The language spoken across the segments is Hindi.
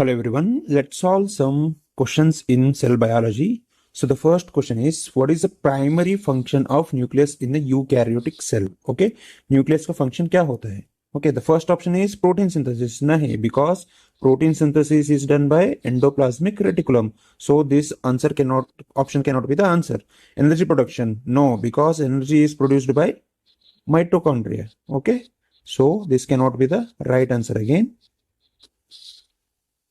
Hello everyone, let's solve some questions in cell biology. So the first question is, what is the primary function of nucleus in the eukaryotic cell? Okay, nucleus का function क्या होता है? Okay, the first option is protein synthesis. नहीं, because protein synthesis is done by endoplasmic reticulum. So this option cannot be the answer. Energy production, no, because energy is produced by mitochondria. Okay, so this cannot be the right answer again.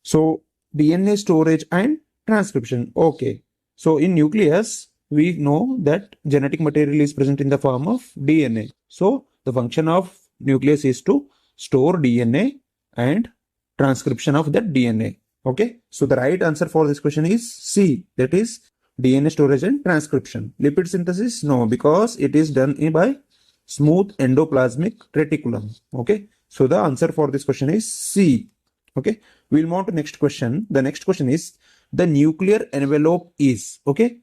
So DNA storage and transcription. Okay. So in nucleus, we know that genetic material is present in the form of DNA. So the function of nucleus is to store DNA and transcription of that DNA. Okay. So the right answer for this question is C. That is DNA storage and transcription. Lipid synthesis? No, because it is done by smooth endoplasmic reticulum. Okay. So the answer for this question is C. Okay, we'll move on to next question. The next question is, the nuclear envelope is, okay,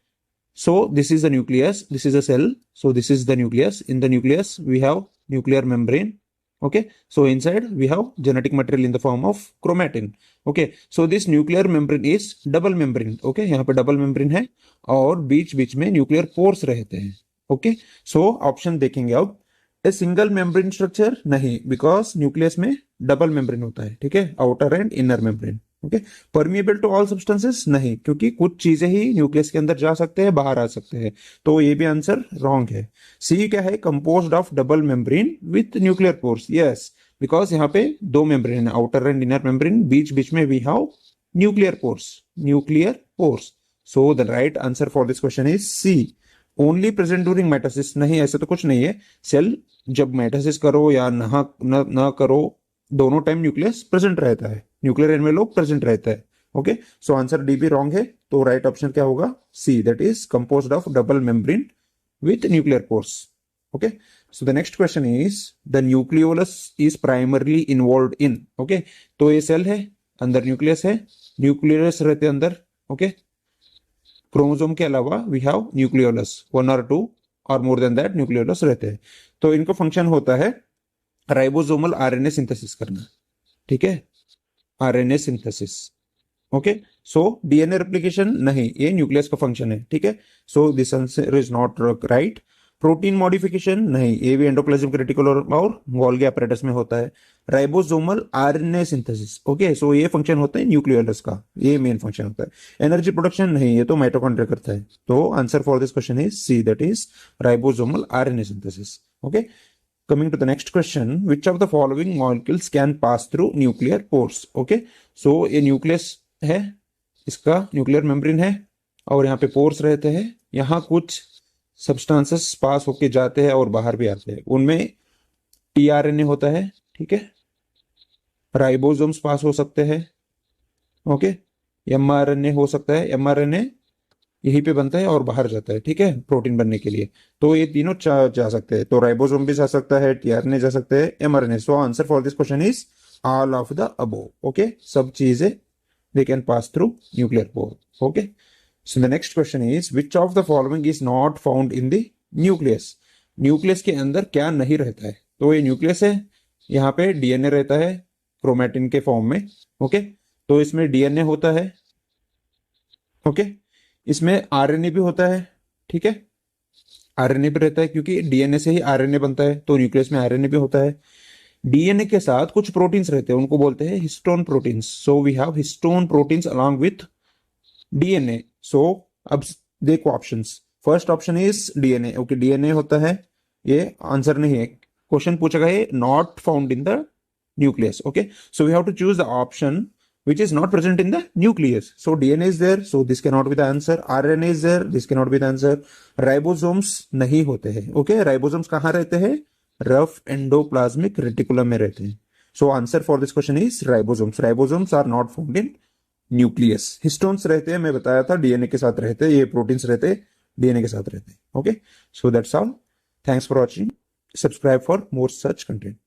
so this is the nucleus, this is a cell, so this is the nucleus. In the nucleus we have nuclear membrane. Okay, so inside we have genetic material in the form of chromatin. Okay, so this nuclear membrane is double membrane. Okay, यहाँ पे double membrane है और बीच बीच में nuclear pores रहते हैं. Okay, so option देखेंगे अब. ए सिंगल मेम्ब्रेन स्ट्रक्चर नहीं, बिकॉज न्यूक्लियस में डबल मेम्ब्रेन होता है. ठीक है, outer and inner membrane. Okay, permeable to all substances नहीं, क्योंकि कुछ चीजें ही न्यूक्लियस के अंदर जा सकते हैं, बाहर आ सकते हैं, तो ये भी आंसर रॉन्ग है. सी क्या है, composed of double membrane with nuclear pores. Yes, because यहाँ पे दो मेम्ब्रेन है, आउटर एंड इनर मेम्ब्रेन, बीच बीच में we have nuclear pores. Nuclear pores. So the right answer for this question is C. Only present during mitosis नहीं, ऐसा तो कुछ नहीं है. सेल जब मेटासिस करो या ना करो, दोनों टाइम न्यूक्लियस प्रेजेंट रहता है, न्यूक्लियर एनवेलोप प्रेजेंट रहता है. ओके, सो आंसर डी भी रॉन्ग है, तो राइट ऑप्शन क्या होगा, C. That is composed of double membrane with nuclear pores. Okay, so the next question is, the nucleolus is primarily involved in. Okay, तो ये सेल है, अंदर न्यूक्लियस है, न्यूक्लियस रहते हैं अंदर. ओके, क्रोमोसोम के अलावा वी हैव न्यूक्लियोलस, 1 और 2 और मोर देन दैट न्यूक्लियोलस रहते हैं. तो इनका फंक्शन होता है राइबोसोमल आरएनए सिंथेसिस करना. ठीक है, RNA synthesis. Okay, so DNA replication नहीं, ये न्यूक्लियस का फंक्शन है. ठीक है, so this answer is not right. Protein modification नहीं, ये भी एंडोप्लाज्मिक रेटिकुलम और गोल्गी apparatus में होता है. Ribosomal RNA synthesis. ओके, सो ये फंक्शन होता है न्यूक्लियोलस का, ये मेन फंक्शन होता है. एनर्जी प्रोडक्शन नहीं, ये तो माइटोकॉन्ड्रिया करता है. तो answer for this question is C. That is ribosomal RNA synthesis. Okay, coming to the next question, which of the following molecules can pass through nuclear pores? Okay, so ये न्यूक्लियस है, इसका न्यूक्लियर मेम्ब्रेन है और यहाँ पे पोर्स रहते हैं. यहाँ कुछ सब्सटेंसेस पास होके जाते हैं और बाहर भी आते हैं, उनमें टीआरएनए होता है. ठीक है, राइबोसोम्स पास हो सकते हैं. ओके, एमआरएनए हो सकता है, एमआरएनए यहीं पे बनता है और बाहर जाता है. ठीक है, प्रोटीन बनने के लिए. तो ये तीनों जा सकते हैं, तो राइबोसोम भी जा सकता है, टीआरएनए जा सकते हैं, mRNA. So answer for this question is all of the above. Okay, सब चीजें they can pass through nuclear pore. Okay, so the next question is, which of the following is not found in the nucleus? Nucleus के अंदर क्या नहीं रहता है? तो ये न्यूक्लियस है, यहाँ पे डीएनए रहता है क्रोमैटिन के फॉर्म में. ओके, तो इसमें डीएनए होता है. ओके, इसमें आरएनए भी होता है. ठीक है, आरएनए भी रहता है, क्योंकि डीएनए से ही आरएनए बनता है, तो न्यूक्लियस में आरएनए भी होता है. डीएनए के साथ कुछ प्रोटीन्स रहते हैं, उनको बोलते हैं histone proteins. So we have histone proteins along with DNA. So अब देखो options. First option is DNA. Okay, DNA होता है, ये आंसर नहीं है. क्वेश्चन पूछा गया है not found in the nucleus. Okay, so we have to choose the option which is not present in the nucleus. So DNA is there, so this cannot be the answer. RNA is there, this cannot be the answer. Ribosomes नहीं होते हैं. Okay, ribosomes कहाँ रहते हैं? रफ एंडोप्लाज्मिक रेटिकुलम में रहते हैं. So answer for this question is ribosomes. Ribosomes are not found in nucleus. Histones रहते हैं, मैं बताया था, DNA के साथ रहते हैं, ये प्रोटीन्स रहते हैं, DNA के साथ रहते हैं. Okay, so that's all. Thanks for watching. Subscribe for more such content.